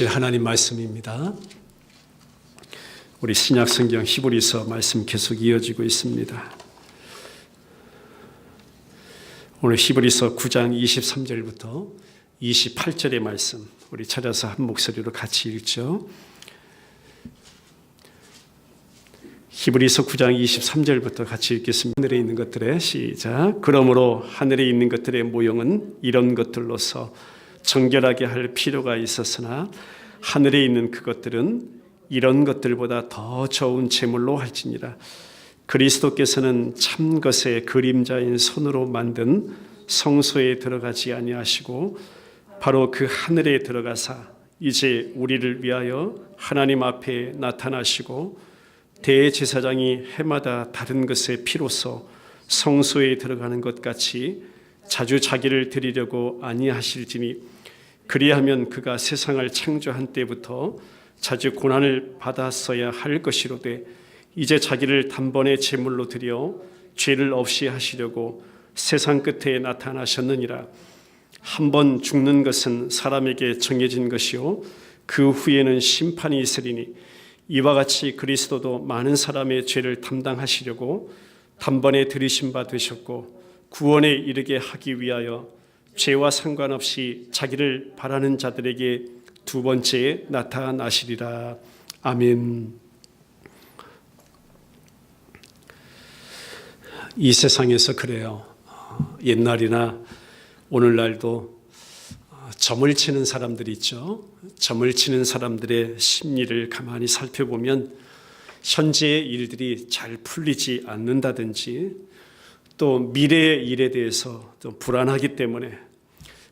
하나님 말씀입니다. 우리 신약 성경 히브리서 말씀 계속 이어지고 있습니다. 오늘 히브리서 9장 23절부터 28절의 말씀 우리 찾아서 한 목소리로 같이 읽죠. 히브리서 9장 23절부터 같이 읽겠습니다. 하늘에 있는 것들의 시작. 그러므로 하늘에 있는 것들의 모형은 이런 것들로서 정결하게 할 필요가 있었으나 하늘에 있는 그것들은 이런 것들보다 더 좋은 제물로 할지니라. 그리스도께서는 참 것의 그림자인 손으로 만든 성소에 들어가지 아니하시고 바로 그 하늘에 들어가사 이제 우리를 위하여 하나님 앞에 나타나시고 대제사장이 해마다 다른 것의 피로써 성소에 들어가는 것 같이 자주 자기를 드리려고 아니하실지니 그리하면 그가 세상을 창조한 때부터 자주 고난을 받았어야 할 것이로되 이제 자기를 단번에 제물로 드려 죄를 없이 하시려고 세상 끝에 나타나셨느니라. 한 번 죽는 것은 사람에게 정해진 것이요 그 후에는 심판이 있으리니 이와 같이 그리스도도 많은 사람의 죄를 담당하시려고 단번에 들이신 바 되셨고 구원에 이르게 하기 위하여 죄와 상관없이 자기를 바라는 자들에게 두 번째 나타나시리라. 아멘. 이 세상에서 그래요. 옛날이나 오늘날도 점을 치는 사람들이 있죠. 점을 치는 사람들의 심리를 가만히 살펴보면 현재의 일들이 잘 풀리지 않는다든지 또 미래의 일에 대해서 좀 불안하기 때문에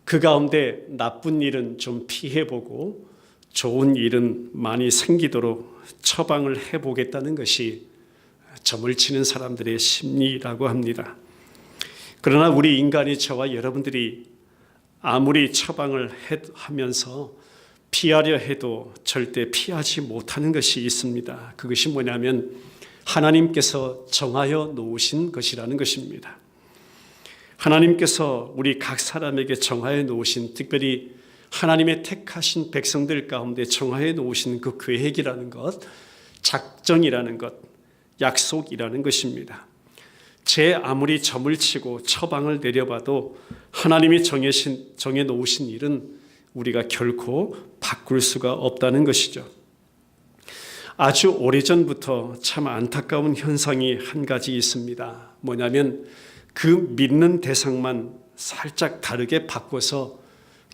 그 가운데 나쁜 일은 좀 피해보고 좋은 일은 많이 생기도록 처방을 해보겠다는 것이 점을 치는 사람들의 심리라고 합니다. 그러나 우리 인간이 저와 여러분들이 아무리 처방을 하면서 피하려 해도 절대 피하지 못하는 것이 있습니다. 그것이 뭐냐면 하나님께서 정하여 놓으신 것이라는 것입니다. 하나님께서 우리 각 사람에게 정하여 놓으신, 특별히 하나님의 택하신 백성들 가운데 정하여 놓으신 그 계획이라는 것, 작정이라는 것, 약속이라는 것입니다. 제 아무리 점을 치고 처방을 내려봐도 하나님이 정해 놓으신 일은 우리가 결코 바꿀 수가 없다는 것이죠. 아주 오래전부터 참 안타까운 현상이 한 가지 있습니다. 뭐냐면 그 믿는 대상만 살짝 다르게 바꿔서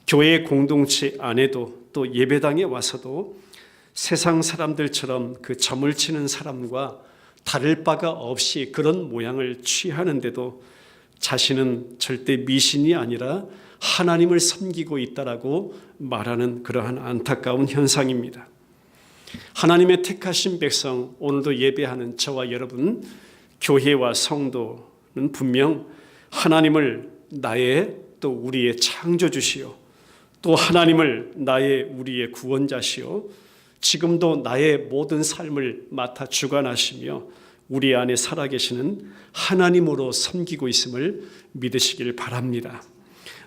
교회 공동체 안에도 또 예배당에 와서도 세상 사람들처럼 그 점을 치는 사람과 다를 바가 없이 그런 모양을 취하는데도 자신은 절대 미신이 아니라 하나님을 섬기고 있다라고 말하는 그러한 안타까운 현상입니다. 하나님의 택하신 백성, 오늘도 예배하는 저와 여러분, 교회와 성도는 분명 하나님을 나의 또 우리의 창조주시오, 또 하나님을 나의 우리의 구원자시오, 지금도 나의 모든 삶을 맡아 주관하시며 우리 안에 살아계시는 하나님으로 섬기고 있음을 믿으시길 바랍니다.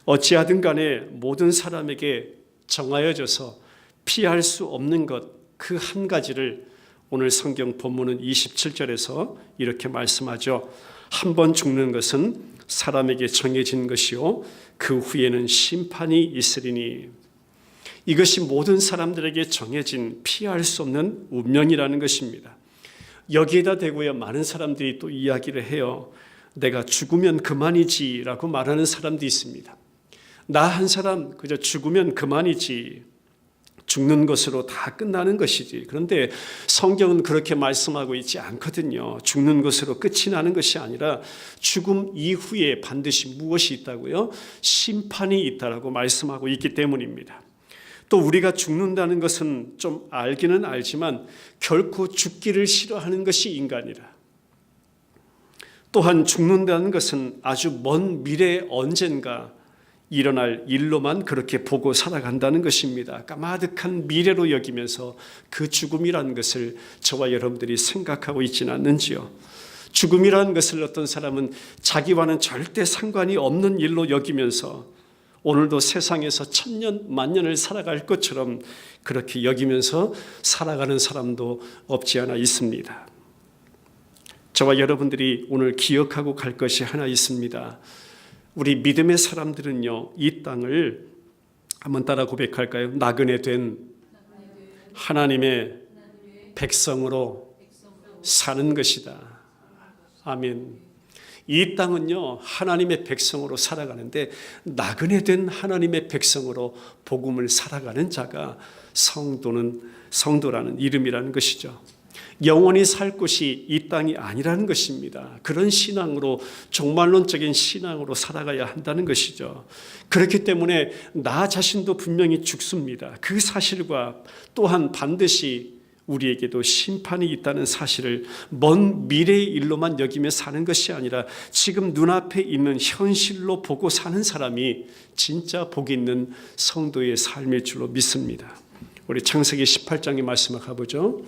어찌하든 간에 모든 사람에게 정하여져서 피할 수 없는 것 그 한 가지를 오늘 성경 본문은 27절에서 이렇게 말씀하죠. 한 번 죽는 것은 사람에게 정해진 것이요 그 후에는 심판이 있으리니. 이것이 모든 사람들에게 정해진 피할 수 없는 운명이라는 것입니다. 여기에다 대고요 많은 사람들이 또 이야기를 해요. 내가 죽으면 그만이지라고 말하는 사람도 있습니다. 나 한 사람 그저 죽으면 그만이지, 죽는 것으로 다 끝나는 것이지. 그런데 성경은 그렇게 말씀하고 있지 않거든요. 죽는 것으로 끝이 나는 것이 아니라 죽음 이후에 반드시 무엇이 있다고요? 심판이 있다라고 말씀하고 있기 때문입니다. 또 우리가 죽는다는 것은 좀 알기는 알지만 결코 죽기를 싫어하는 것이 인간이라. 또한 죽는다는 것은 아주 먼 미래에 언젠가 일어날 일로만 그렇게 보고 살아간다는 것입니다. 까마득한 미래로 여기면서 그 죽음이라는 것을 저와 여러분들이 생각하고 있지는 않는지요. 죽음이라는 것을 어떤 사람은 자기와는 절대 상관이 없는 일로 여기면서 오늘도 세상에서 천년 만년을 살아갈 것처럼 그렇게 여기면서 살아가는 사람도 없지 않아 있습니다. 저와 여러분들이 오늘 기억하고 갈 것이 하나 있습니다. 우리 믿음의 사람들은요, 이 땅을 한번 따라 고백할까요? 나그네 된 하나님의 백성으로 사는 것이다. 아멘. 이 땅은요, 하나님의 백성으로 살아가는데 나그네 된 하나님의 백성으로 복음을 살아가는 자가 성도라는 이름이라는 것이죠. 영원히 살 곳이 이 땅이 아니라는 것입니다. 그런 신앙으로, 종말론적인 신앙으로 살아가야 한다는 것이죠. 그렇기 때문에 나 자신도 분명히 죽습니다. 그 사실과 또한 반드시 우리에게도 심판이 있다는 사실을 먼 미래의 일로만 여기며 사는 것이 아니라 지금 눈앞에 있는 현실로 보고 사는 사람이 진짜 복 있는 성도의 삶일 줄로 믿습니다. 우리 창세기 18장의 말씀을 가보죠.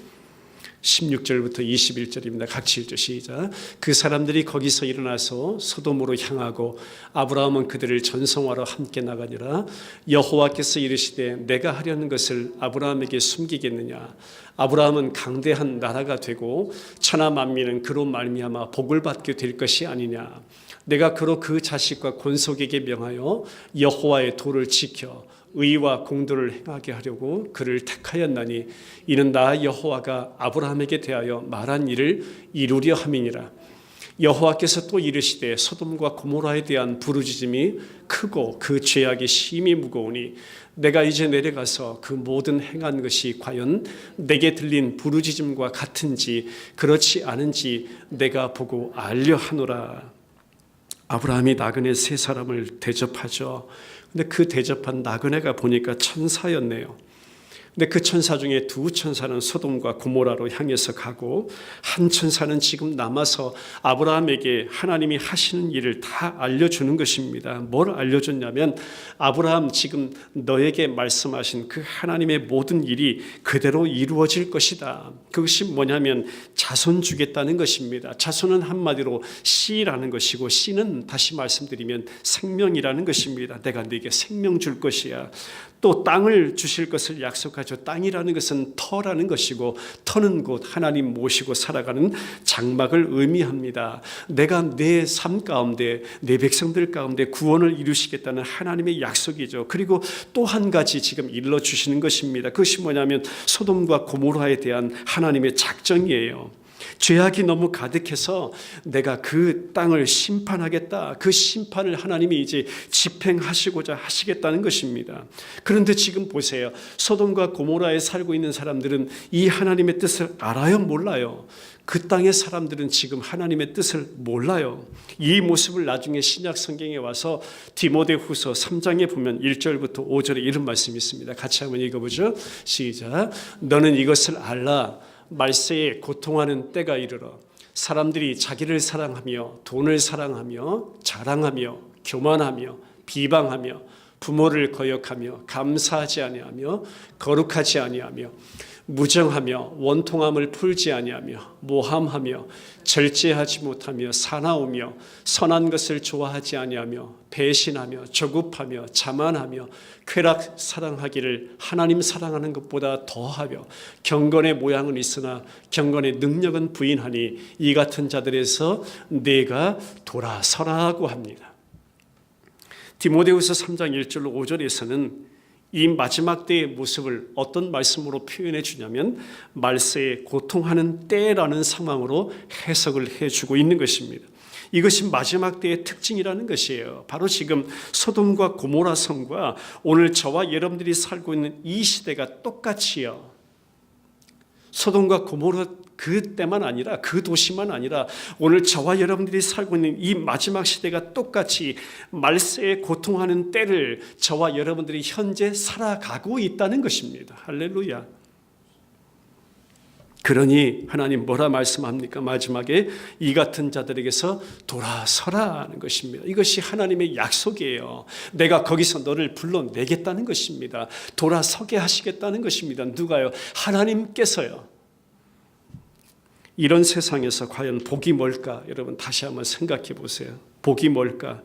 16절부터 21절입니다. 같이 읽죠. 시작. 그 사람들이 거기서 일어나서 소돔으로 향하고 아브라함은 그들을 전성하러 함께 나가니라. 여호와께서 이르시되 내가 하려는 것을 아브라함에게 숨기겠느냐. 아브라함은 강대한 나라가 되고 천하 만민은 그로 말미암아 복을 받게 될 것이 아니냐. 내가 그로 그 자식과 권속에게 명하여 여호와의 도를 지켜 의와 공도를 행하게 하려고 그를 택하였나니 이는 나 여호와가 아브라함에게 대하여 말한 일을 이루려 함이니라. 여호와께서 또 이르시되 소돔과 고모라에 대한 부르짖음이 크고 그 죄악이 심히 무거우니 내가 이제 내려가서 그 모든 행한 것이 과연 내게 들린 부르짖음과 같은지 그렇지 않은지 내가 보고 알려 하노라. 아브라함이 나그네 세 사람을 대접하죠. 근데 그 대접한 나그네가 보니까 천사였네요. 근데 그 천사 중에 두 천사는 소돔과 고모라로 향해서 가고 한 천사는 지금 남아서 아브라함에게 하나님이 하시는 일을 다 알려주는 것입니다. 뭘 알려줬냐면 아브라함 지금 너에게 말씀하신 그 하나님의 모든 일이 그대로 이루어질 것이다. 그것이 뭐냐면 자손 주겠다는 것입니다. 자손은 한마디로 씨라는 것이고 씨는 다시 말씀드리면 생명이라는 것입니다. 내가 네게 생명 줄 것이야. 또 땅을 주실 것을 약속하죠. 땅이라는 것은 터라는 것이고 터는 곧 하나님 모시고 살아가는 장막을 의미합니다. 내가 내 삶 가운데 내 백성들 가운데 구원을 이루시겠다는 하나님의 약속이죠. 그리고 또 한 가지 지금 일러주시는 것입니다. 그것이 뭐냐면 소돔과 고모라에 대한 하나님의 작정이에요. 죄악이 너무 가득해서 내가 그 땅을 심판하겠다. 그 심판을 하나님이 이제 집행하시고자 하시겠다는 것입니다. 그런데 지금 보세요. 소돔과 고모라에 살고 있는 사람들은 이 하나님의 뜻을 알아요? 몰라요? 그 땅의 사람들은 지금 하나님의 뜻을 몰라요. 이 모습을 나중에 신약 성경에 와서 디모데후서 3장에 보면 1절부터 5절에 이런 말씀이 있습니다. 같이 한번 읽어보죠. 시작. 너는 이것을 알라. 말세에 고통하는 때가 이르러 사람들이 자기를 사랑하며 돈을 사랑하며 자랑하며 교만하며 비방하며 부모를 거역하며 감사하지 아니하며 거룩하지 아니하며 무정하며 원통함을 풀지 아니하며 모함하며 절제하지 못하며 사나우며 선한 것을 좋아하지 아니하며 배신하며 조급하며 자만하며 쾌락 사랑하기를 하나님 사랑하는 것보다 더하며 경건의 모양은 있으나 경건의 능력은 부인하니 이 같은 자들에서 내가 돌아서라고 합니다. 디모데후서 3장 1절로 5절에서는 이 마지막 때의 모습을 어떤 말씀으로 표현해 주냐면 말세에 고통하는 때라는 상황으로 해석을 해주고 있는 것입니다. 이것이 마지막 때의 특징이라는 것이에요. 바로 지금 소돔과 고모라 성과 오늘 저와 여러분들이 살고 있는 이 시대가 똑같이요. 소돔과 고모라 그때만 아니라 그 도시만 아니라 오늘 저와 여러분들이 살고 있는 이 마지막 시대가 똑같이 말세에 고통하는 때를 저와 여러분들이 현재 살아가고 있다는 것입니다. 할렐루야. 그러니 하나님 뭐라 말씀합니까? 마지막에 이 같은 자들에게서 돌아서라는 것입니다. 이것이 하나님의 약속이에요. 내가 거기서 너를 불러내겠다는 것입니다. 돌아서게 하시겠다는 것입니다. 누가요? 하나님께서요. 이런 세상에서 과연 복이 뭘까? 여러분 다시 한번 생각해 보세요. 복이 뭘까?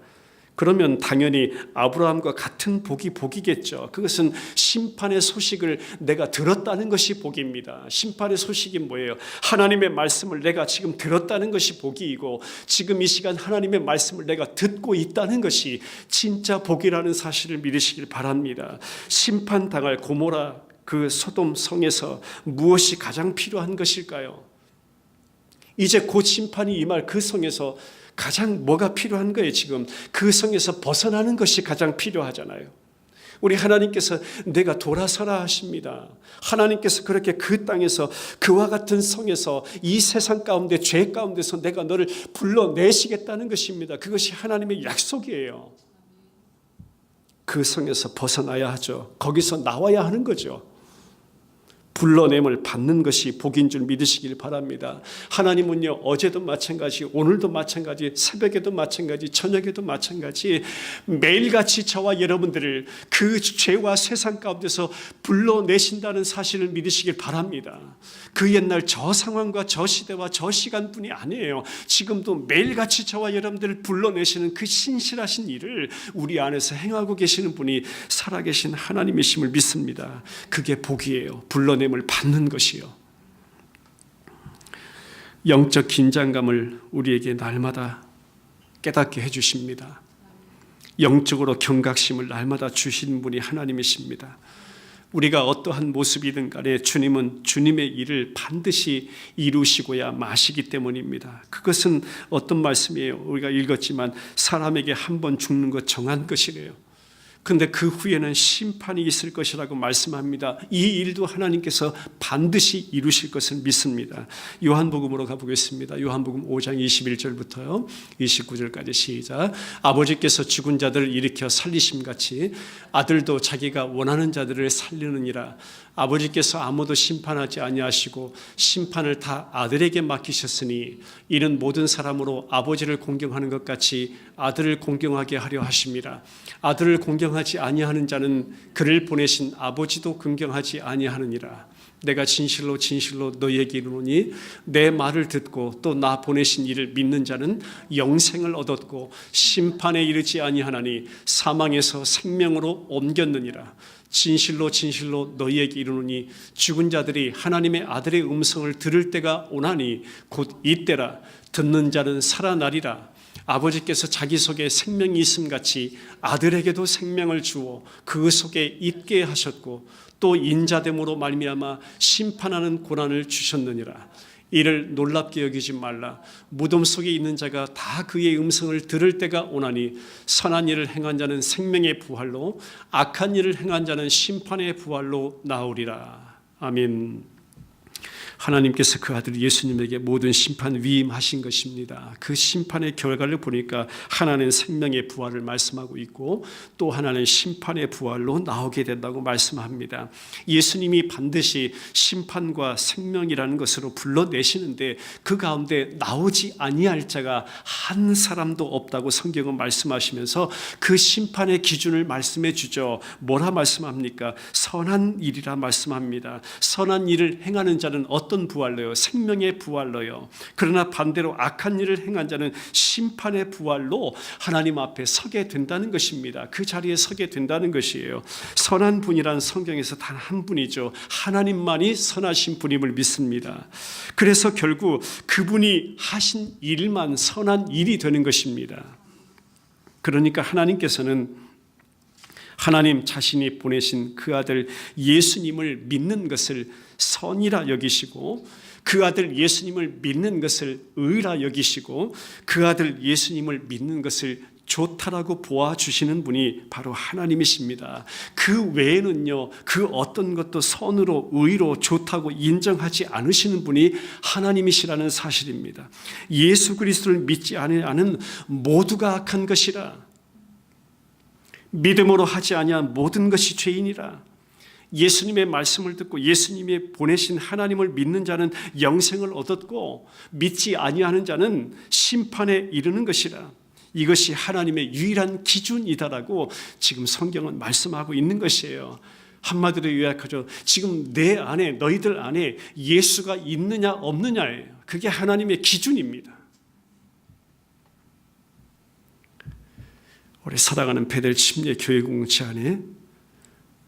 그러면 당연히 아브라함과 같은 복이겠죠. 그것은 심판의 소식을 내가 들었다는 것이 복입니다. 심판의 소식이 뭐예요? 하나님의 말씀을 내가 지금 들었다는 것이 복이고, 지금 이 시간 하나님의 말씀을 내가 듣고 있다는 것이 진짜 복이라는 사실을 믿으시길 바랍니다. 심판당할 고모라 그 소돔 성에서 무엇이 가장 필요한 것일까요? 이제 곧 심판이 임할 그 성에서 가장 뭐가 필요한 거예요? 지금 그 성에서 벗어나는 것이 가장 필요하잖아요. 우리 하나님께서 내가 돌아서라 하십니다. 하나님께서 그렇게 그 땅에서 그와 같은 성에서 이 세상 가운데 죄 가운데서 내가 너를 불러내시겠다는 것입니다. 그것이 하나님의 약속이에요. 그 성에서 벗어나야 하죠. 거기서 나와야 하는 거죠. 불러냄을 받는 것이 복인 줄 믿으시길 바랍니다. 하나님은요, 어제도 마찬가지, 오늘도 마찬가지, 새벽에도 마찬가지, 저녁에도 마찬가지, 매일같이 저와 여러분들을 그 죄와 세상 가운데서 불러내신다는 사실을 믿으시길 바랍니다. 그 옛날 저 상황과 저 시대와 저 시간뿐이 아니에요. 지금도 매일같이 저와 여러분들을 불러내시는 그 신실하신 일을 우리 안에서 행하고 계시는 분이 살아계신 하나님이심을 믿습니다. 그게 복이에요. 불러냄을 받는 것이요. 영적 긴장감을 우리에게 날마다 깨닫게 해주십니다. 영적으로 경각심을 날마다 주시는 분이 하나님이십니다. 우리가 어떠한 모습이든 간에 주님은 주님의 일을 반드시 이루시고야 마시기 때문입니다. 그것은 어떤 말씀이에요? 우리가 읽었지만 사람에게 한 번 죽는 것 정한 것이래요. 그런데 그 후에는 심판이 있을 것이라고 말씀합니다. 이 일도 하나님께서 반드시 이루실 것을 믿습니다. 요한복음으로 가보겠습니다. 요한복음 5장 21절부터요 29절까지 시작. 아버지께서 죽은 자들을 일으켜 살리심같이 아들도 자기가 원하는 자들을 살리느니라. 아버지께서 아무도 심판하지 아니하시고 심판을 다 아들에게 맡기셨으니 이는 모든 사람으로 아버지를 공경하는 것 같이 아들을 공경하게 하려 하심이라. 아들을 공경하지 아니하는 자는 그를 보내신 아버지도 공경하지 아니하느니라. 내가 진실로 진실로 너희에게 이르노니 내 말을 듣고 또 나 보내신 이를 믿는 자는 영생을 얻었고 심판에 이르지 아니하나니 사망에서 생명으로 옮겼느니라. 진실로 진실로 너희에게 이르노니 죽은 자들이 하나님의 아들의 음성을 들을 때가 오나니 곧 이때라. 듣는 자는 살아나리라. 아버지께서 자기 속에 생명이 있음같이 아들에게도 생명을 주어 그 속에 있게 하셨고 또 인자됨으로 말미암아 심판하는 고난을 주셨느니라. 이를 놀랍게 여기지 말라. 무덤 속에 있는 자가 다 그의 음성을 들을 때가 오나니 선한 일을 행한 자는 생명의 부활로 악한 일을 행한 자는 심판의 부활로 나오리라. 아멘. 하나님께서 그 아들 예수님에게 모든 심판 위임하신 것입니다. 그 심판의 결과를 보니까 하나는 생명의 부활을 말씀하고 있고 또 하나는 심판의 부활로 나오게 된다고 말씀합니다. 예수님이 반드시 심판과 생명이라는 것으로 불러내시는데 그 가운데 나오지 아니할 자가 한 사람도 없다고 성경은 말씀하시면서 그 심판의 기준을 말씀해 주죠. 뭐라 말씀합니까? 선한 일이라 말씀합니다. 선한 일을 행하는 자는 어떤 부활로요? 생명의 부활로요. 그러나 반대로 악한 일을 행한 자는 심판의 부활로 하나님 앞에 서게 된다는 것입니다. 그 자리에 서게 된다는 것이에요. 선한 분이란 성경에서 단 한 분이죠. 하나님만이 선하신 분임을 믿습니다. 그래서 결국 그분이 하신 일만 선한 일이 되는 것입니다. 그러니까 하나님께서는 하나님 자신이 보내신 그 아들 예수님을 믿는 것을 선이라 여기시고 그 아들 예수님을 믿는 것을 의라 여기시고 그 아들 예수님을 믿는 것을 좋다라고 보아주시는 분이 바로 하나님이십니다. 그 외에는요, 그 어떤 것도 선으로 의로 좋다고 인정하지 않으시는 분이 하나님이시라는 사실입니다. 예수 그리스도를 믿지 않은 모두가 악한 것이라. 믿음으로 하지 아니한 모든 것이 죄인이라. 예수님의 말씀을 듣고 예수님이 보내신 하나님을 믿는 자는 영생을 얻었고 믿지 아니하는 자는 심판에 이르는 것이라. 이것이 하나님의 유일한 기준이다라고 지금 성경은 말씀하고 있는 것이에요. 한마디로 요약하죠. 지금 내 안에 너희들 안에 예수가 있느냐 없느냐예요. 그게 하나님의 기준입니다. 우리 사랑하는 베델 침례 교회 공동체 안에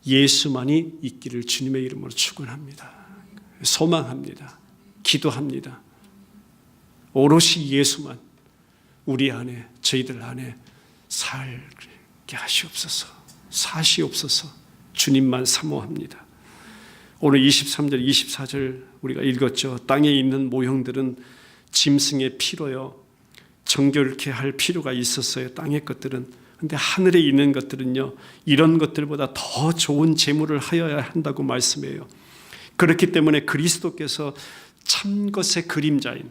예수만이 있기를 주님의 이름으로 축원합니다. 소망합니다. 기도합니다. 오롯이 예수만 우리 안에, 저희들 안에 살게 하시옵소서. 사시옵소서. 주님만 사모합니다. 오늘 23절, 24절 우리가 읽었죠. 땅에 있는 모형들은 짐승의 피로요. 정결케 할 필요가 있었어요. 땅의 것들은. 근데 하늘에 있는 것들은요, 이런 것들보다 더 좋은 제물을 하여야 한다고 말씀해요. 그렇기 때문에 그리스도께서 참 것의 그림자인,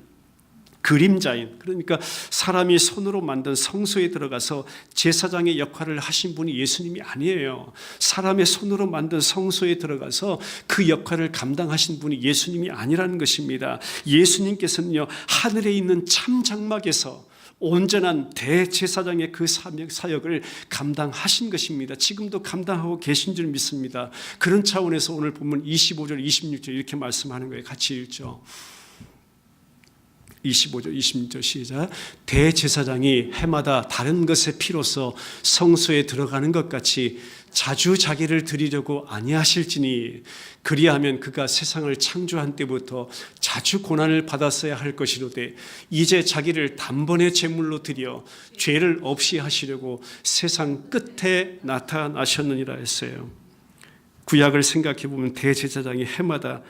그러니까 사람이 손으로 만든 성소에 들어가서 제사장의 역할을 하신 분이 예수님이 아니에요. 사람의 손으로 만든 성소에 들어가서 그 역할을 감당하신 분이 예수님이 아니라는 것입니다. 예수님께서는요, 하늘에 있는 참 장막에서 온전한 대제사장의 그 사역을 감당하신 것입니다. 지금도 감당하고 계신 줄 믿습니다. 그런 차원에서 오늘 본문 25절, 26절 이렇게 말씀하는 거예요. 같이 읽죠. 25절, 26절 시작. 대제사장이 해마다 다른 것의 피로서 성소에 들어가는 것 같이 자주 자기를 드리려고 아니하실지니 그리하면 그가 세상을 창조한 때부터 자주 고난을 받았어야 할 것이로되 이제 자기를 단번에 제물로 드려 죄를 없이 하시려고 세상 끝에 나타나셨느니라 했어요. 구약을 생각해 보면 대제사장이 해마다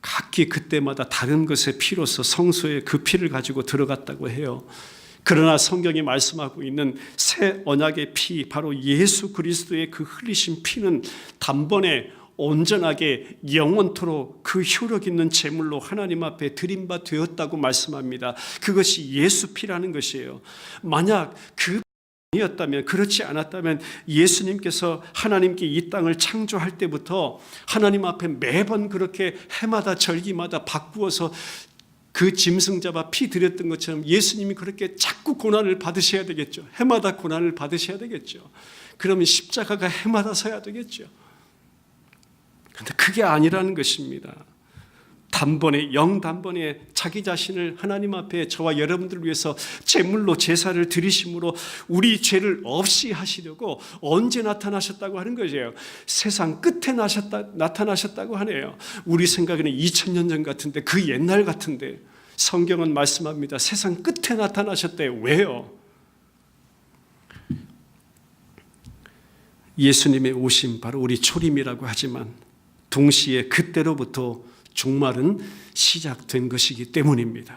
각기 그때마다 다른 것의 피로서 성소에 그 피를 가지고 들어갔다고 해요. 그러나 성경이 말씀하고 있는 새 언약의 피, 바로 예수 그리스도의 그 흘리신 피는 단번에 온전하게 영원토록 그 효력 있는 제물로 하나님 앞에 드린 바 되었다고 말씀합니다. 그것이 예수 피라는 것이에요. 만약 그 이었다면, 그렇지 않았다면 예수님께서 하나님께 이 땅을 창조할 때부터 하나님 앞에 매번 그렇게 해마다 절기마다 바꾸어서 그 짐승 잡아 피 드렸던 것처럼 예수님이 그렇게 자꾸 고난을 받으셔야 되겠죠. 해마다 고난을 받으셔야 되겠죠. 그러면 십자가가 해마다 서야 되겠죠. 그런데 그게 아니라는 것입니다. 단번에, 영단번에 자기 자신을 하나님 앞에 저와 여러분들을 위해서 제물로 제사를 드리심으로 우리 죄를 없이 하시려고 언제 나타나셨다고 하는 거죠. 세상 끝에 나타나셨다고 하네요. 우리 생각에는 2000년 전 같은데, 그 옛날 같은데, 성경은 말씀합니다. 세상 끝에 나타나셨대요. 왜요? 예수님의 오심, 바로 우리 초림이라고 하지만 동시에 그때로부터 종말은 시작된 것이기 때문입니다.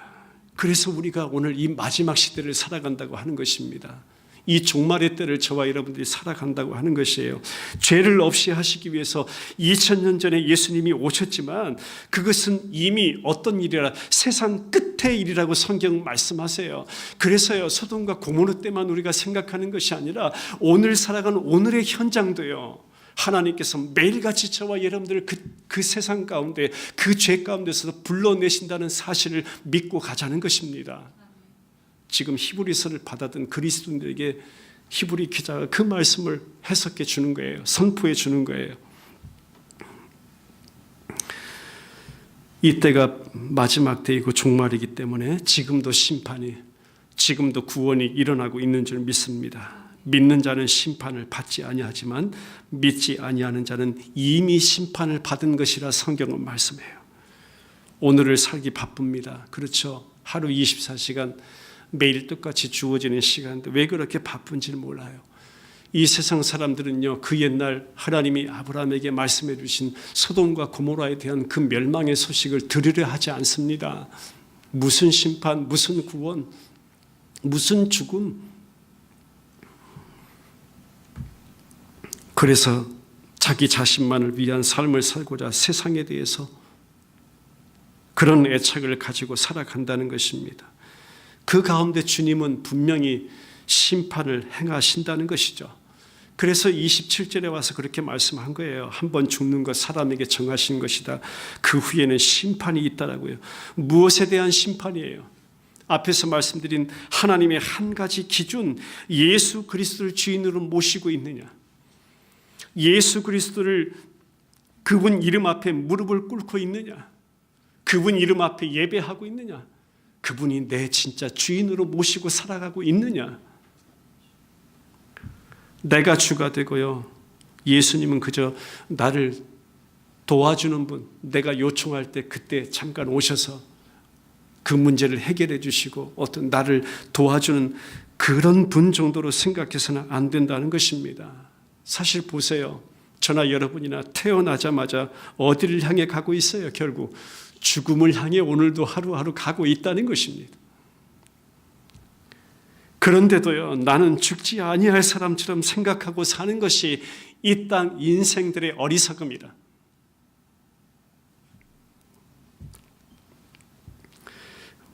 그래서 우리가 오늘 이 마지막 시대를 살아간다고 하는 것입니다. 이 종말의 때를 저와 여러분들이 살아간다고 하는 것이에요. 죄를 없이 하시기 위해서 2000년 전에 예수님이 오셨지만 그것은 이미 어떤 일이라 세상 끝의 일이라고 성경 말씀하세요. 그래서요, 소돔과 고모르 때만 우리가 생각하는 것이 아니라 오늘 살아가는 오늘의 현장도요, 하나님께서 매일같이 저와 여러분들을 그 세상 가운데, 그 죄 가운데서 불러내신다는 사실을 믿고 가자는 것입니다. 지금 히브리서를 받아든 그리스도인들에게 히브리 기자가 그 말씀을 해석해 주는 거예요. 선포해 주는 거예요. 이때가 마지막 때이고 종말이기 때문에 지금도 심판이, 지금도 구원이 일어나고 있는 줄 믿습니다. 믿는 자는 심판을 받지 아니하지만 믿지 아니하는 자는 이미 심판을 받은 것이라 성경은 말씀해요. 오늘을 살기 바쁩니다. 그렇죠. 하루 24시간 매일 똑같이 주어지는 시간인데 왜 그렇게 바쁜지를 몰라요. 이 세상 사람들은요, 그 옛날 하나님이 아브라함에게 말씀해 주신 소돔과 고모라에 대한 그 멸망의 소식을 들으려 하지 않습니다. 무슨 심판, 무슨 구원, 무슨 죽음. 그래서 자기 자신만을 위한 삶을 살고자 세상에 대해서 그런 애착을 가지고 살아간다는 것입니다. 그 가운데 주님은 분명히 심판을 행하신다는 것이죠. 그래서 27절에 와서 그렇게 말씀한 거예요. 한 번 죽는 것 사람에게 정하신 것이다. 그 후에는 심판이 있다라고요. 무엇에 대한 심판이에요? 앞에서 말씀드린 하나님의 한 가지 기준, 예수 그리스도를 주인으로 모시고 있느냐, 예수 그리스도를 그분 이름 앞에 무릎을 꿇고 있느냐, 그분 이름 앞에 예배하고 있느냐, 그분이 내 진짜 주인으로 모시고 살아가고 있느냐. 내가 주가 되고요. 예수님은 그저 나를 도와주는 분, 내가 요청할 때 그때 잠깐 오셔서 그 문제를 해결해 주시고 어떤 나를 도와주는 그런 분 정도로 생각해서는 안 된다는 것입니다. 사실 보세요. 저나 여러분이나 태어나자마자 어디를 향해 가고 있어요? 결국 죽음을 향해 오늘도 하루하루 가고 있다는 것입니다. 그런데도요, 나는 죽지 아니할 사람처럼 생각하고 사는 것이 이 땅 인생들의 어리석음이다.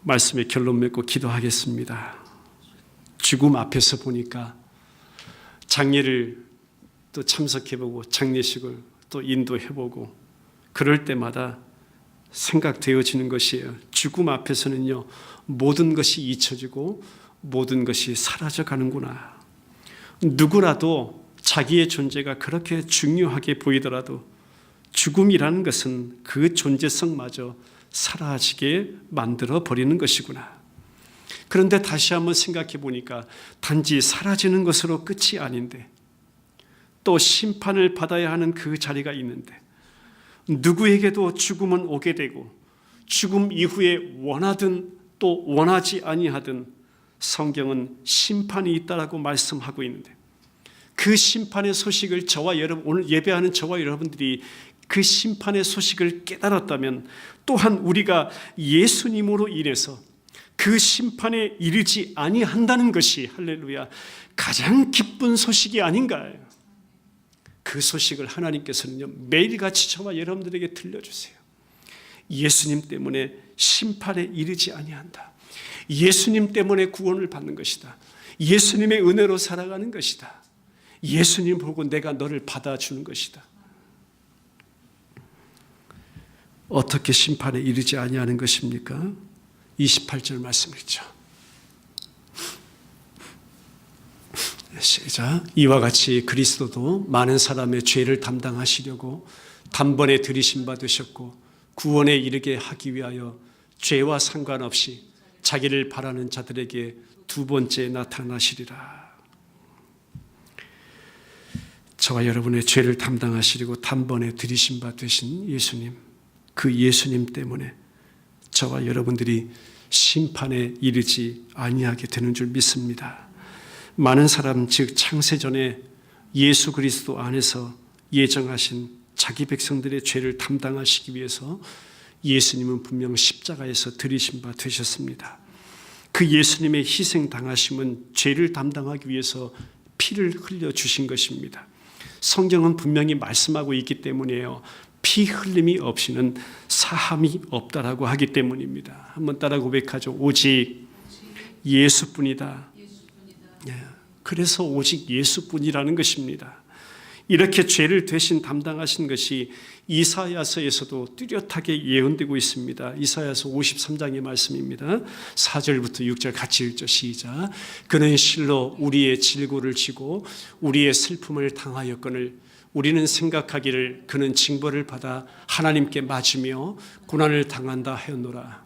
말씀의 결론 맺고 기도하겠습니다. 죽음 앞에서 보니까 장례를 또 참석해보고 장례식을 또 인도해보고 그럴 때마다 생각되어지는 것이에요. 죽음 앞에서는요, 모든 것이 잊혀지고 모든 것이 사라져가는구나. 누구라도 자기의 존재가 그렇게 중요하게 보이더라도 죽음이라는 것은 그 존재성마저 사라지게 만들어 버리는 것이구나. 그런데 다시 한번 생각해 보니까 단지 사라지는 것으로 끝이 아닌데 또 심판을 받아야 하는 그 자리가 있는데 누구에게도 죽음은 오게 되고 죽음 이후에 원하든 또 원하지 아니하든 성경은 심판이 있다라고 말씀하고 있는데 그 심판의 소식을 저와 여러분, 오늘 예배하는 저와 여러분들이 그 심판의 소식을 깨달았다면 또한 우리가 예수님으로 인해서 그 심판에 이르지 아니한다는 것이 할렐루야 가장 기쁜 소식이 아닌가요? 그 소식을 하나님께서는요 매일같이 저와 여러분들에게 들려주세요. 예수님 때문에 심판에 이르지 아니한다. 예수님 때문에 구원을 받는 것이다. 예수님의 은혜로 살아가는 것이다. 예수님 보고 내가 너를 받아주는 것이다. 어떻게 심판에 이르지 아니하는 것입니까? 28절 말씀이죠. 시작. 이와 같이 그리스도도 많은 사람의 죄를 담당하시려고 단번에 들이심 받으셨고 구원에 이르게 하기 위하여 죄와 상관없이 자기를 바라는 자들에게 두 번째 나타나시리라. 저와 여러분의 죄를 담당하시려고 단번에 들이심 받으신 예수님, 그 예수님 때문에 저와 여러분들이 심판에 이르지 아니하게 되는 줄 믿습니다. 많은 사람, 즉 창세전에 예수 그리스도 안에서 예정하신 자기 백성들의 죄를 담당하시기 위해서 예수님은 분명 십자가에서 들이신 바 되셨습니다. 그 예수님의 희생 당하심은 죄를 담당하기 위해서 피를 흘려주신 것입니다. 성경은 분명히 말씀하고 있기 때문이에요. 피 흘림이 없이는 사함이 없다라고 하기 때문입니다. 한번 따라 고백하죠. 오직 예수뿐이다. 그래서 오직 예수뿐이라는 것입니다. 이렇게 죄를 대신 담당하신 것이 이사야서에서도 뚜렷하게 예언되고 있습니다. 이사야서 53장의 말씀입니다. 4절부터 6절 같이 읽죠. 시작. 그는 실로 우리의 질고를 지고 우리의 슬픔을 당하였거늘 우리는 생각하기를 그는 징벌을 받아 하나님께 맞으며 고난을 당한다 하였노라.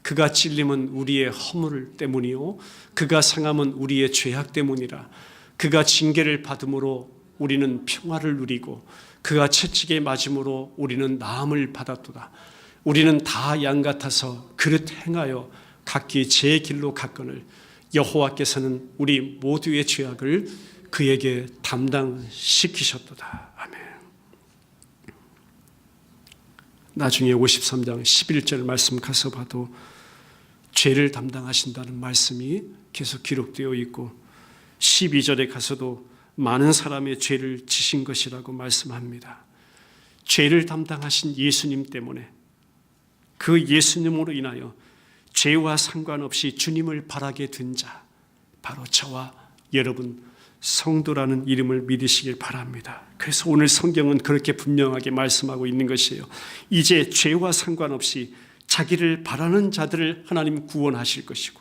그가 찔림은 우리의 허물 때문이요 그가 상함은 우리의 죄악 때문이라. 그가 징계를 받음으로 우리는 평화를 누리고 그가 채찍에 맞음으로 우리는 나음을 받았도다. 우리는 다 양 같아서 그릇 행하여 각기 제 길로 갔거늘 여호와께서는 우리 모두의 죄악을 그에게 담당시키셨도다. 아멘. 나중에 53장 11절 말씀 가서 봐도 죄를 담당하신다는 말씀이 계속 기록되어 있고 12절에 가서도 많은 사람의 죄를 지신 것이라고 말씀합니다. 죄를 담당하신 예수님 때문에 그 예수님으로 인하여 죄와 상관없이 주님을 바라게 된 자, 바로 저와 여러분 성도라는 이름을 믿으시길 바랍니다. 그래서 오늘 성경은 그렇게 분명하게 말씀하고 있는 것이에요. 이제 죄와 상관없이 자기를 바라는 자들을 하나님 구원하실 것이고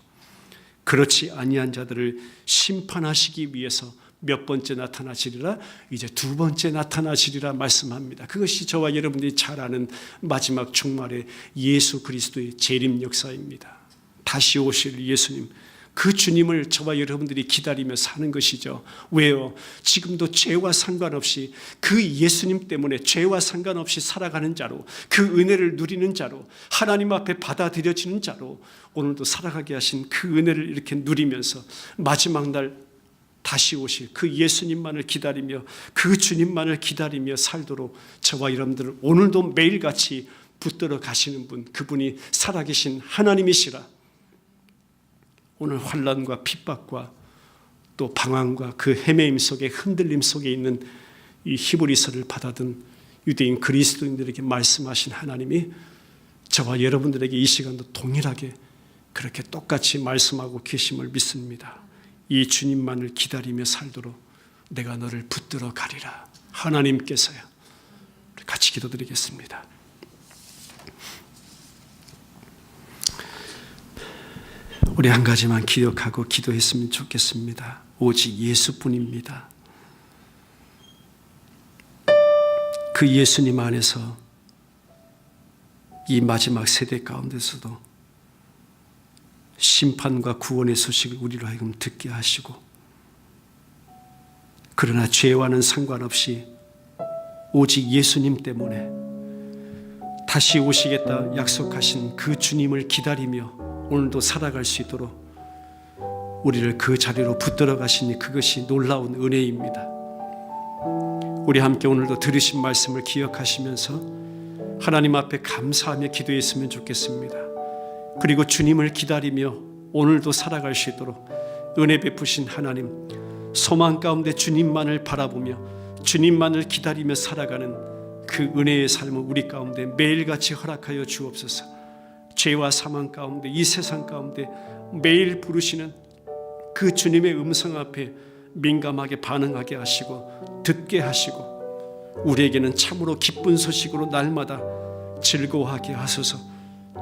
그렇지 아니한 자들을 심판하시기 위해서 몇 번째 나타나시리라? 이제 두 번째 나타나시리라 말씀합니다. 그것이 저와 여러분들이 잘 아는 마지막 종말의 예수 그리스도의 재림 역사입니다. 다시 오실 예수님, 그 주님을 저와 여러분들이 기다리며 사는 것이죠. 왜요? 지금도 죄와 상관없이 그 예수님 때문에 죄와 상관없이 살아가는 자로, 그 은혜를 누리는 자로, 하나님 앞에 받아들여지는 자로 오늘도 살아가게 하신 그 은혜를 이렇게 누리면서 마지막 날 다시 오실 그 예수님만을 기다리며 그 주님만을 기다리며 살도록 저와 여러분들 오늘도 매일같이 붙들어 가시는 분, 그분이 살아계신 하나님이시라. 오늘 환난과 핍박과 또 방황과 그 헤매임 속에 흔들림 속에 있는 이 히브리서를 받아든 유대인 그리스도인들에게 말씀하신 하나님이 저와 여러분들에게 이 시간도 동일하게 그렇게 똑같이 말씀하고 계심을 믿습니다. 이 주님만을 기다리며 살도록 내가 너를 붙들어 가리라. 하나님께서요. 같이 기도드리겠습니다. 우리 한 가지만 기억하고 기도했으면 좋겠습니다. 오직 예수뿐입니다. 그 예수님 안에서 이 마지막 세대 가운데서도 심판과 구원의 소식을 우리로 하여금 듣게 하시고, 그러나 죄와는 상관없이 오직 예수님 때문에 다시 오시겠다 약속하신 그 주님을 기다리며 오늘도 살아갈 수 있도록 우리를 그 자리로 붙들어 가시니 그것이 놀라운 은혜입니다. 우리 함께 오늘도 들으신 말씀을 기억하시면서 하나님 앞에 감사하며 기도했으면 좋겠습니다. 그리고 주님을 기다리며 오늘도 살아갈 수 있도록 은혜 베푸신 하나님, 소망 가운데 주님만을 바라보며 주님만을 기다리며 살아가는 그 은혜의 삶을 우리 가운데 매일같이 허락하여 주옵소서. 죄와 사망 가운데, 이 세상 가운데 매일 부르시는 그 주님의 음성 앞에 민감하게 반응하게 하시고 듣게 하시고 우리에게는 참으로 기쁜 소식으로 날마다 즐거워하게 하소서.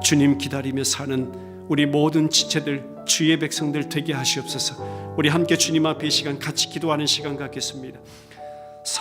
주님 기다리며 사는 우리 모든 지체들, 주의 백성들 되게 하시옵소서. 우리 함께 주님 앞에 이 시간 같이 기도하는 시간 갖겠습니다.